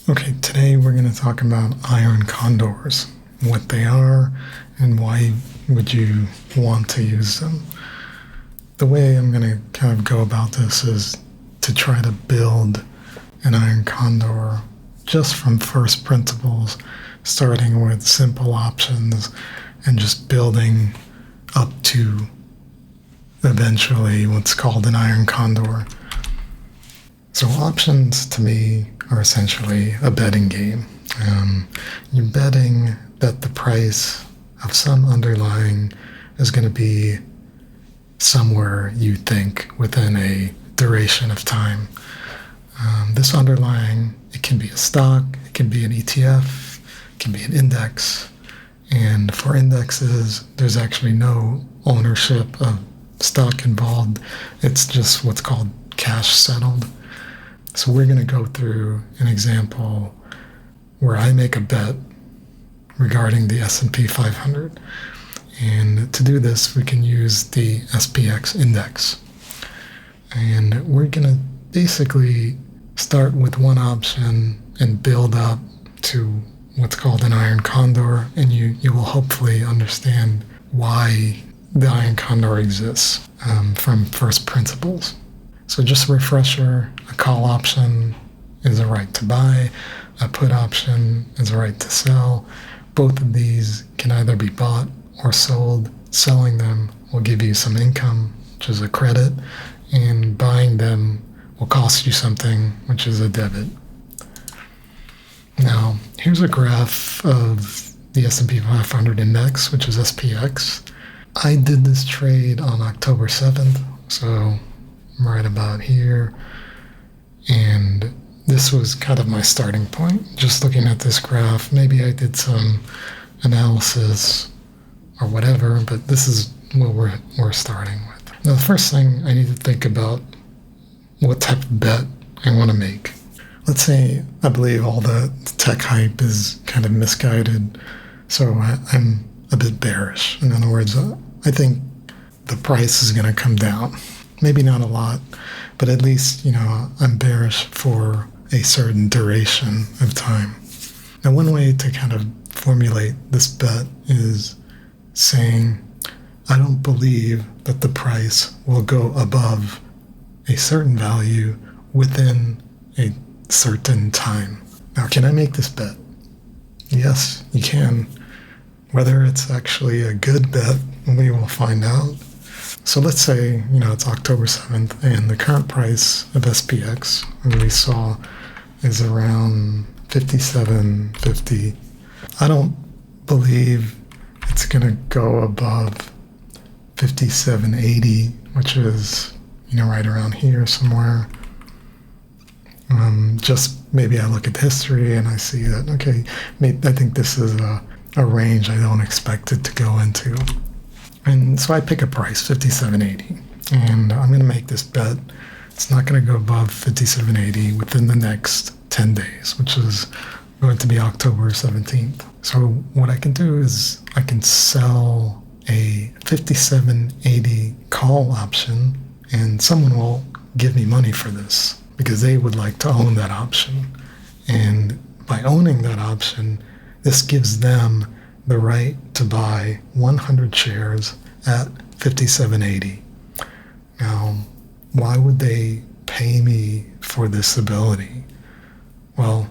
Okay, today we're going to talk about iron condors, what they are, and why would you want to use them. The way I'm going to kind of go about this is to try to build an iron condor just from first principles, starting with simple options and just building up to eventually what's called an iron condor. So options to me are essentially a betting game. You're betting that the price of some underlying is going to be somewhere you think within a duration of time. This underlying, it can be a stock, it can be an ETF, it can be an index. And for indexes, there's actually no ownership of stock involved. It's just what's called cash settled. So we're going to go through an example where I make a bet regarding the S&P 500. And to do this, we can use the SPX index. And we're going to basically start with one option and build up to what's called an iron condor. And you will hopefully understand why the iron condor exists from first principles. So just a refresher, a call option is a right to buy, a put option is a right to sell. Both of these can either be bought or sold. Selling them will give you some income, which is a credit, and buying them will cost you something, which is a debit. Now, here's a graph of the S&P 500 index, which is SPX. I did this trade on October 7th, so right about here, and this was kind of my starting point. Just looking at this graph, maybe I did some analysis or whatever, but this is what we're starting with. Now, the first thing I need to think about what type of bet I want to make. Let's say I believe all the tech hype is kind of misguided, so I'm a bit bearish. In other words, I think the price is going to come down. Maybe not a lot, but at least, I'm bearish for a certain duration of time. Now, one way to kind of formulate this bet is saying, I don't believe that the price will go above a certain value within a certain time. Now, can I make this bet? Yes, you can. Whether it's actually a good bet, we will find out. So let's say, it's October 7th, and the current price of SPX, we saw, is around 57.50. I don't believe it's going to go above 57.80, which is, right around here somewhere. Just maybe I look at history and I see that, okay, I think this is a range I don't expect it to go into. And so I pick a price, 57.80, and I'm going to make this bet. It's not going to go above 57.80 within the next 10 days, which is going to be October 17th. So what I can do is I can sell a 57.80 call option, and someone will give me money for this because they would like to own that option. And by owning that option, this gives them the right to buy 100 shares at 57.80. Now, why would they pay me for this ability? Well,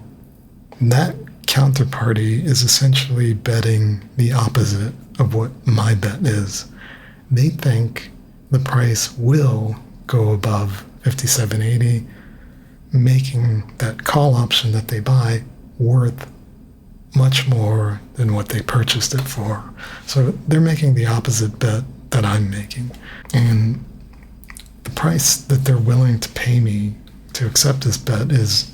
that counterparty is essentially betting the opposite of what my bet is. They think the price will go above 57.80, making that call option that they buy worth much more than what they purchased it for. So they're making the opposite bet that I'm making. And the price that they're willing to pay me to accept this bet is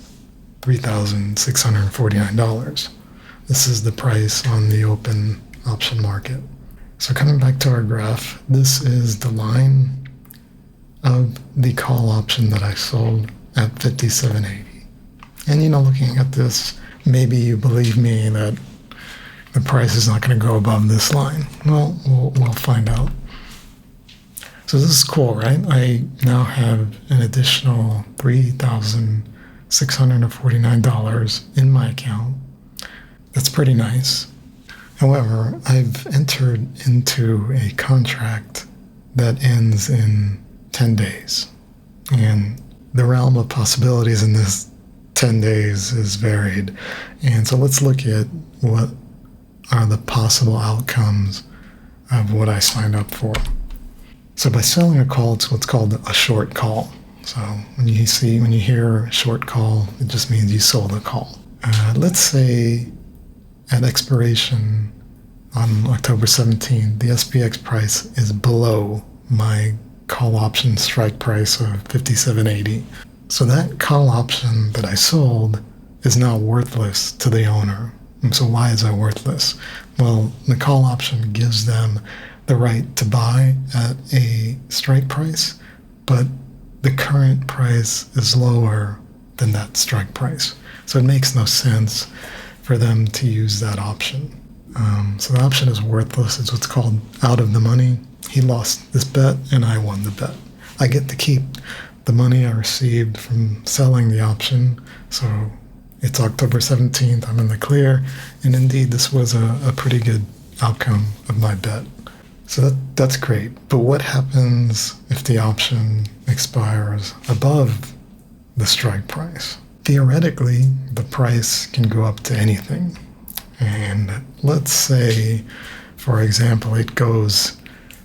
$3,649. This is the price on the open option market. So coming back to our graph, this is the line of the call option that I sold at 57.80. And looking at this, maybe you believe me that the price is not going to go above this line. Well, we'll find out. So this is cool, right? I now have an additional 3,000 $649 in my account. That's pretty nice. However, I've entered into a contract that ends in 10 days. And the realm of possibilities in this 10 days is varied. And so let's look at what are the possible outcomes of what I signed up for. So by selling a call, it's what's called a short call. So when you hear a short call, it just means you sold a call. Let's say at expiration on October 17th, the SPX price is below my call option strike price of $57.80. So that call option that I sold is now worthless to the owner. And so why is that worthless? Well, the call option gives them the right to buy at a strike price, but the current price is lower than that strike price. So it makes no sense for them to use that option. So the option is worthless. It's what's called out of the money. He lost this bet and I won the bet. I get to keep the money I received from selling the option. So it's October 17th, I'm in the clear, and indeed this was a pretty good outcome of my bet. So that's great. But what happens if the option expires above the strike price? Theoretically, the price can go up to anything. And let's say, for example, it goes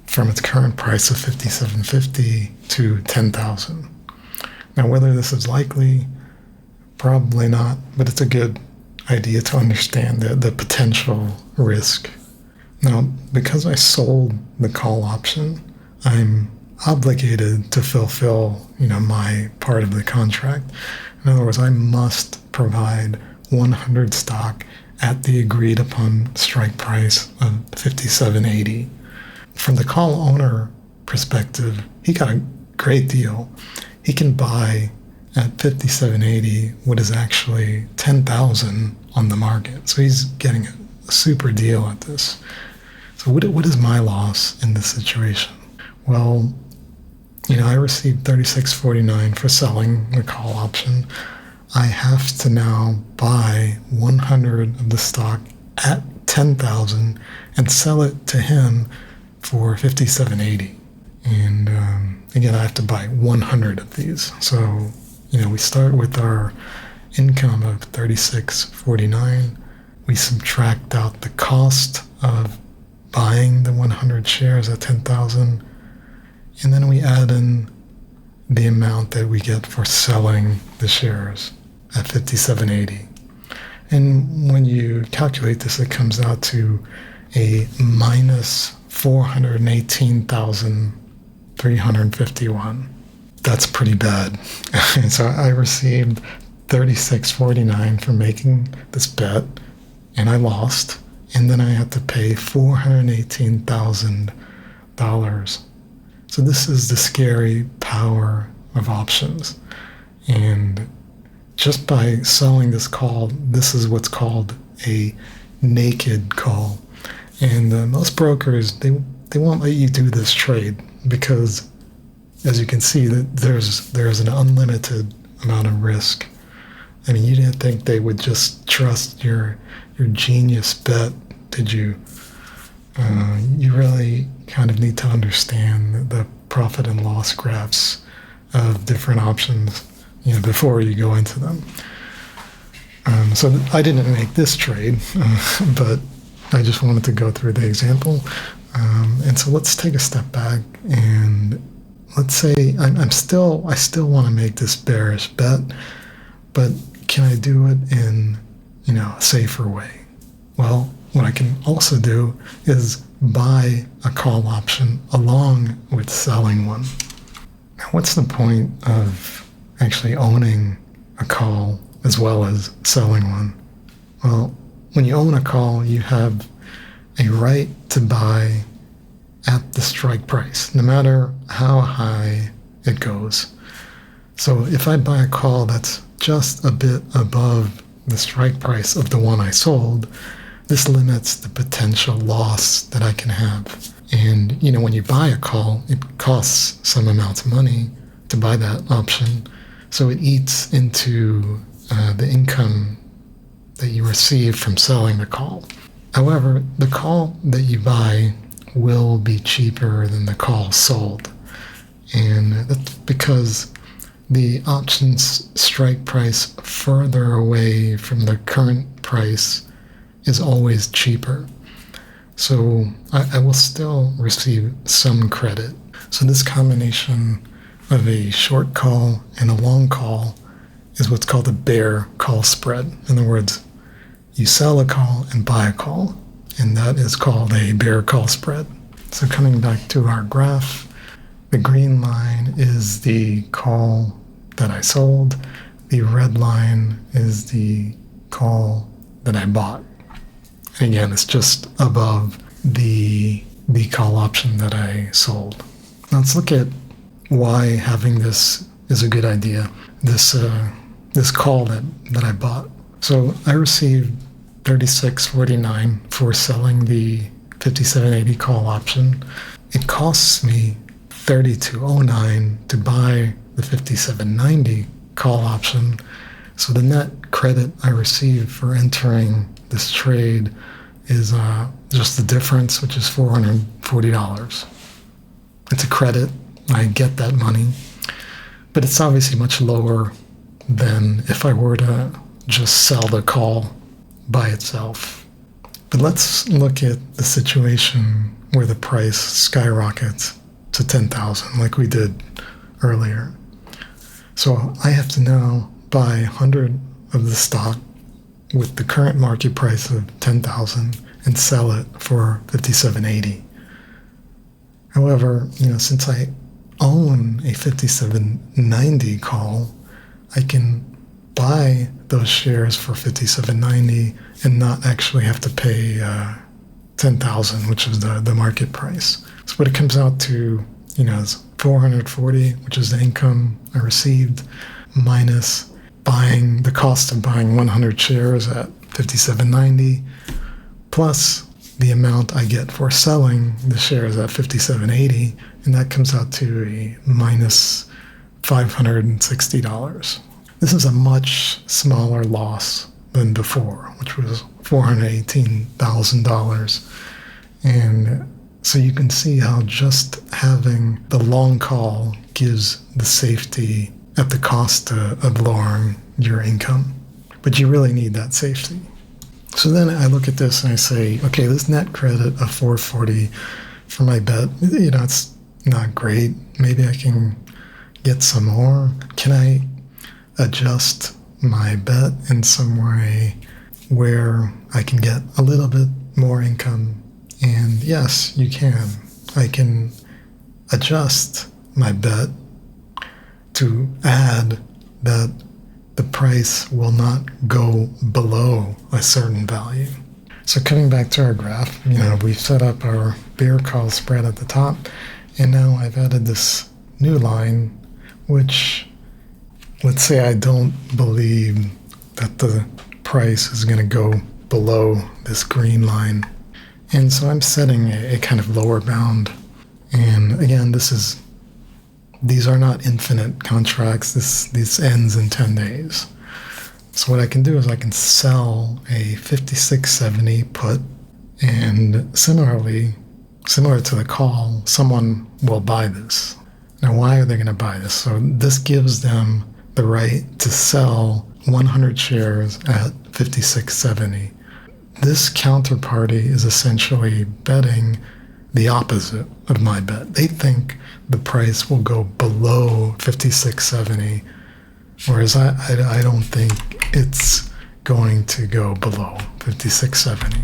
from its current price of $57.50 to $10,000. Now, whether this is likely, probably not, but it's a good idea to understand the potential risk. Now, because I sold the call option, I'm obligated to fulfill, my part of the contract. In other words, I must provide 100 stock at the agreed upon strike price of $57.80. From the call owner perspective, he got a great deal. He can buy at $57.80 what is actually $10,000 on the market. So he's getting a super deal at this. So what is my loss in this situation? Well, I received $36.49 for selling the call option. I have to now buy 100 of the stock at $10,000 and sell it to him for $57.80. And again, I have to buy 100 of these. So, we start with our income of $36.49. We subtract out the cost of buying the 100 shares at $10,000, and then we add in the amount that we get for selling the shares at $57.80. And when you calculate this, it comes out to a minus $418,351. That's pretty bad. And so I received $36.49 for making this bet, and I lost. And then I had to pay $418,000. So this is the scary power of options. And just by selling this call, this is what's called a naked call. And most brokers, they won't let you do this trade because, as you can see, that there's an unlimited amount of risk. I mean, you didn't think they would just trust your genius bet, did you? You really kind of need to understand the profit and loss graphs of different options, before you go into them. So I didn't make this trade, but I just wanted to go through the example. And so let's take a step back and let's say I still want to make this bearish bet, but can I do it in, a safer way? Well, what I can also do is buy a call option along with selling one. Now, what's the point of actually owning a call as well as selling one? Well, when you own a call, you have a right to buy at the strike price, no matter how high it goes. So if I buy a call that's just a bit above the strike price of the one I sold, this limits the potential loss that I can have. And, when you buy a call, it costs some amount of money to buy that option. So it eats into the income that you receive from selling the call. However, the call that you buy will be cheaper than the call sold. And that's because the options strike price further away from the current price is always cheaper. So I will still receive some credit. So this combination of a short call and a long call is what's called a bear call spread. In other words, you sell a call and buy a call, and that is called a bear call spread. So coming back to our graph, the green line is the call that I sold. The red line is the call that I bought. And again, it's just above the call option that I sold. Now let's look at why having this is a good idea. This call that I bought. So I received $36.49 for selling the 5780 call option. It costs me $32.09 to buy the 5790 call option. So the net credit I received for entering this trade is just the difference, which is $440. It's a credit. I get that money, but it's obviously much lower than if I were to just sell the call by itself. But let's look at the situation where the price skyrockets to 10,000 like we did earlier. So I have to now buy 100 of the stock with the current market price of 10,000 and sell it for 57.80. However, since I own a 5790 call, I can buy those shares for 57.90 and not actually have to pay 10,000, which is the market price. So what it comes out to, is 440, which is the income I received, minus buying the cost of buying 100 shares at 57.90, plus the amount I get for selling the shares at 57.80, and that comes out to a minus $560. This is a much smaller loss than before, which was $418,000. And so you can see how just having the long call gives the safety at the cost of lowering your income. But you really need that safety. So then I look at this and I say, okay, this net credit of $440 for my bet, it's not great. Maybe I can get some more. Can I adjust my bet in some way where I can get a little bit more income? And yes, you can. I can adjust my bet to add that the price will not go below a certain value. So coming back to our graph, we've set up our bear call spread at the top, and now I've added this new line, which, let's say I don't believe that the price is going to go below this green line. And so I'm setting a kind of lower bound. And again, these are not infinite contracts. This ends in 10 days. So what I can do is I can sell a 5670 put, and similar to the call, someone will buy this. Now, why are they going to buy this? So this gives them the right to sell 100 shares at 5670. This counterparty is essentially betting the opposite of my bet. They think the price will go below 5670, whereas I don't think it's going to go below 5670.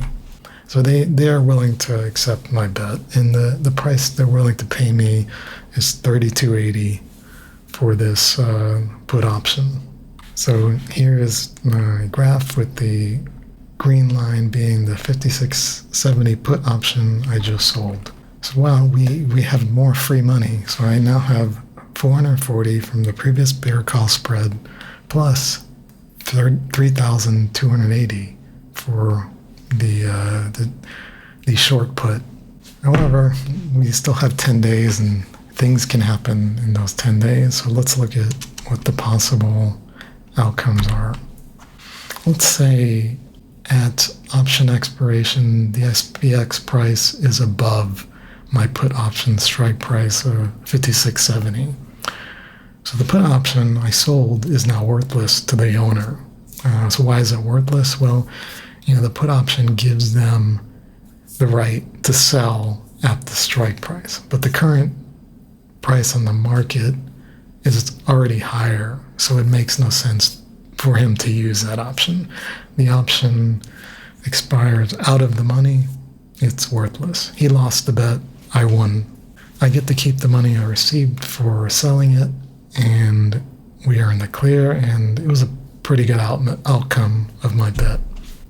So they are willing to accept my bet, and the price they're willing to pay me is $32.80 for this put option. So here is my graph with the green line being the 5670 put option I just sold. So wow, we have more free money. So I now have 440 from the previous bear call spread plus 3,280 for the short put. However, we still have 10 days and things can happen in those 10 days. So let's look at what the possible outcomes are. Let's say at option expiration, the SPX price is above my put option strike price of 56.70. So the put option I sold is now worthless to the owner. So why is it worthless? Well, the put option gives them the right to sell at the strike price, but the current price on the market is already higher, so it makes no sense for him to use that option. The option expires out of the money, it's worthless. He lost the bet, I won. I get to keep the money I received for selling it, and we are in the clear, and it was a pretty good outcome of my bet.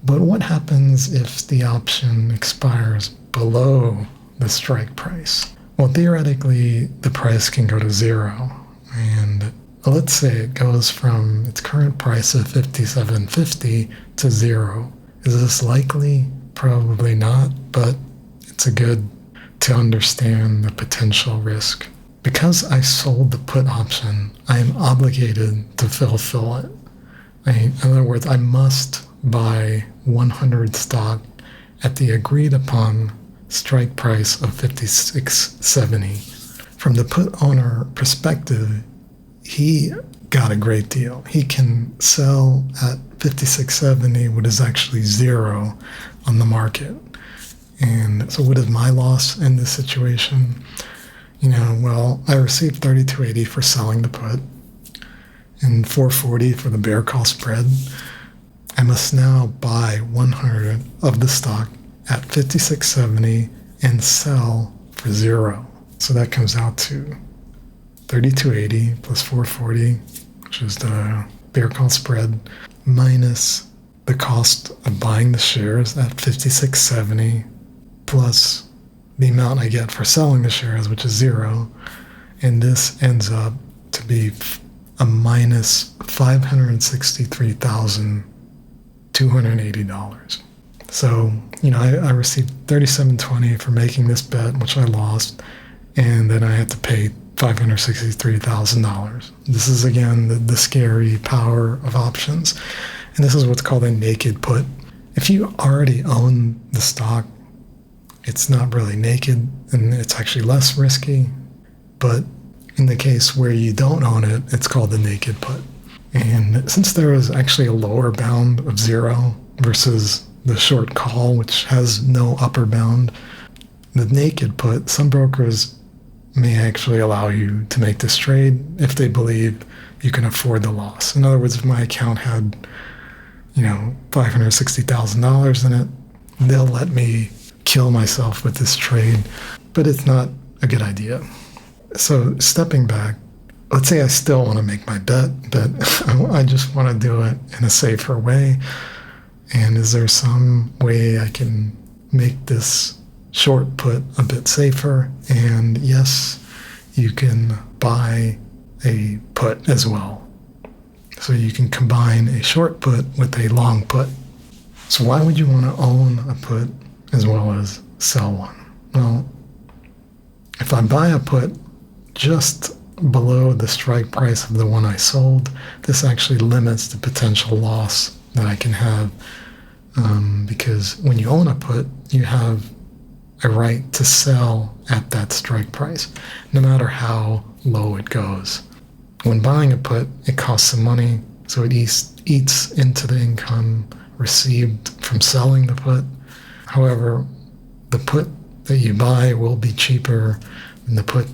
But what happens if the option expires below the strike price? Well, theoretically, the price can go to zero. And let's say it goes from its current price of $57.50 to zero. Is this likely? Probably not, but it's good to understand the potential risk. Because I sold the put option, I am obligated to fulfill it. In other words, I must buy 100 stock at the agreed upon strike price of $56.70. From the put owner perspective, he got a great deal. He can sell at $56.70, which is actually zero on the market. And so what is my loss in this situation? Well, I received $32.80 for selling the put and $4.40 for the bear call spread. I must now buy 100 of the stock at $56.70 and sell for zero. So that comes out to $32.80 plus $4.40, which is the bear call spread, minus the cost of buying the shares at $56.70, plus the amount I get for selling the shares, which is zero. And this ends up to be a minus $563,280. So, I received $37.20 for making this bet, which I lost, and then I had to pay $563,000. This is, again, the scary power of options. And this is what's called a naked put. If you already own the stock, it's not really naked, and it's actually less risky. But in the case where you don't own it, it's called the naked put. And since there is actually a lower bound of zero versus the short call, which has no upper bound, the naked put, some brokers may actually allow you to make this trade if they believe you can afford the loss. In other words, if my account had, $560,000 in it, they'll let me kill myself with this trade, but it's not a good idea. So stepping back, let's say I still want to make my bet, but I just want to do it in a safer way. And is there some way I can make this short put a bit safer? And yes, you can buy a put as well. So you can combine a short put with a long put. So why would you want to own a put as well as sell one? Well, if I buy a put just below the strike price of the one I sold, this actually limits the potential loss that I can have, because when you own a put, you have a right to sell at that strike price, no matter how low it goes. When buying a put, it costs some money, so it eats into the income received from selling the put. However, the put that you buy will be cheaper than the put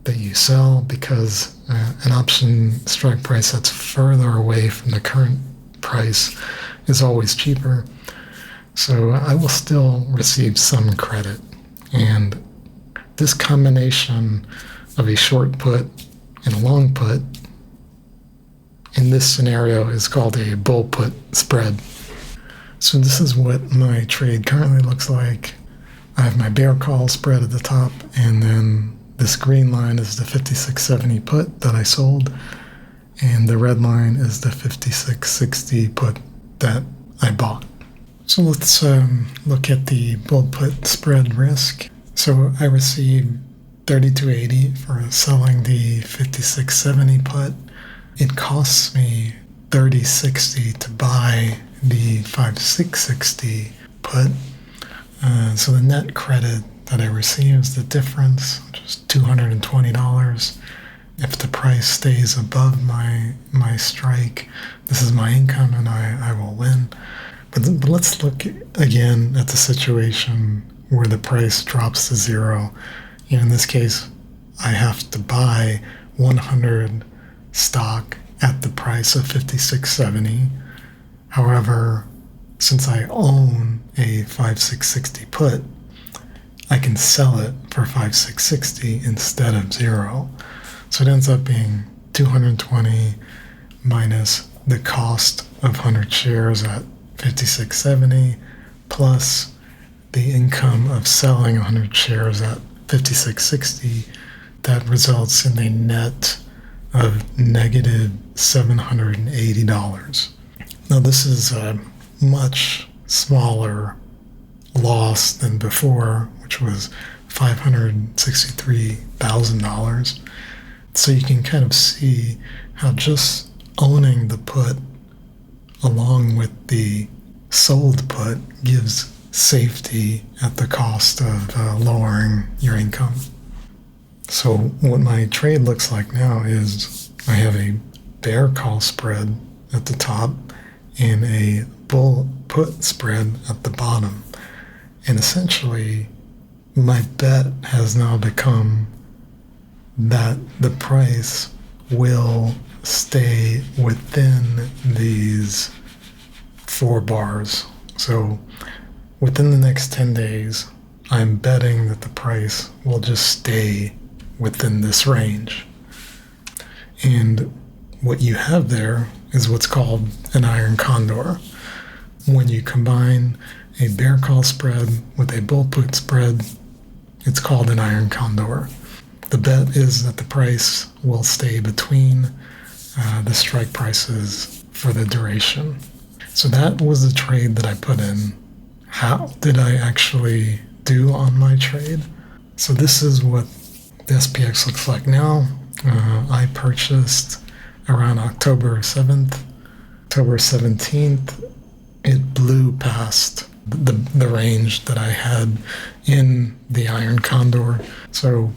that you sell, because an option strike price that's further away from the current price is always cheaper. So I will still receive some credit. And this combination of a short put and a long put in this scenario is called a bull put spread. So this is what my trade currently looks like. I have my bear call spread at the top, and then this green line is the 56.70 put that I sold, and the red line is the 56.60 put that I bought. So let's look at the bull put spread risk. So I received $32.80 for selling the 56.70 put, it costs me $30.60 to buy the 5660 put. So the net credit that I receive is the difference, which is $220. If the price stays above my strike, this is my income and I will win. But let's look again at the situation where the price drops to zero. In this case, I have to buy 100 stock at the price of $56.70. However, since I own a 5660 put, I can sell it for 5660 instead of zero. So it ends up being 220 minus the cost of 100 shares at 5670 plus the income of selling 100 shares at 5660. That results in a net of negative $780. Now this is a much smaller loss than before, which was $563,000. So you can kind of see how just owning the put along with the sold put gives safety at the cost of lowering your income. So what my trade looks like now is I have a bear call spread at the top and a bull put spread at the bottom. And essentially, my bet has now become that the price will stay within these 4 bars. So within the next 10 days, I'm betting that the price will just stay within this range. And what you have there is what's called an iron condor. When you combine a bear call spread with a bull put spread, it's called an iron condor. The bet is that the price will stay between the strike prices for the duration. So that was the trade that I put in. How did I actually do on my trade? So this is what the SPX looks like now. I purchased around October 7th. October 17th, it blew past the range that I had in the iron condor. So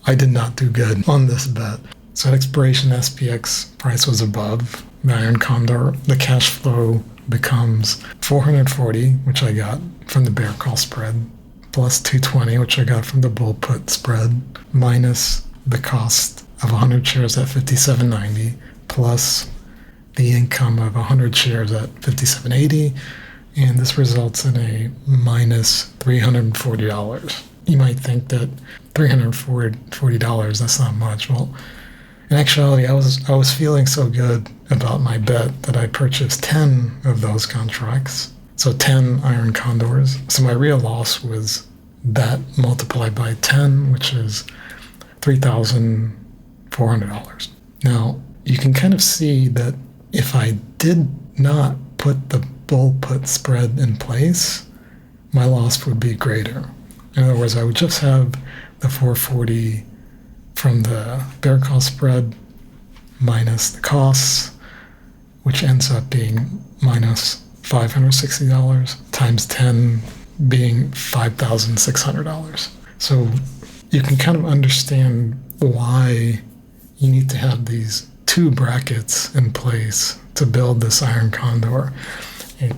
I did not do good on this bet. So at expiration, SPX price was above the iron condor. The cash flow becomes 440, which I got from the bear call spread, plus 220, which I got from the bull put spread, minus the cost of 100 shares at 57.90, plus the income of 100 shares at 57.80, and this results in a minus $340. You might think that $340, that's not much. Well, in actuality, I was feeling so good about my bet that I purchased 10 of those contracts, so 10 iron condors. So my real loss was that multiplied by 10, which is $3,400. Now, you can kind of see that if I did not put the bull put spread in place, my loss would be greater. In other words, I would just have the 440 from the bear call spread minus the costs, which ends up being minus $560 times 10 being $5,600. So you can kind of understand why you need to have these 2 brackets in place to build this iron condor,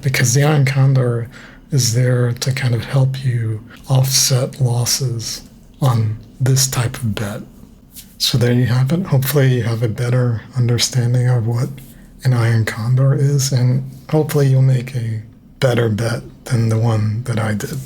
because the iron condor is there to kind of help you offset losses on this type of bet. So there you have it. Hopefully you have a better understanding of what an iron condor is, and hopefully you'll make a better bet than the one that I did.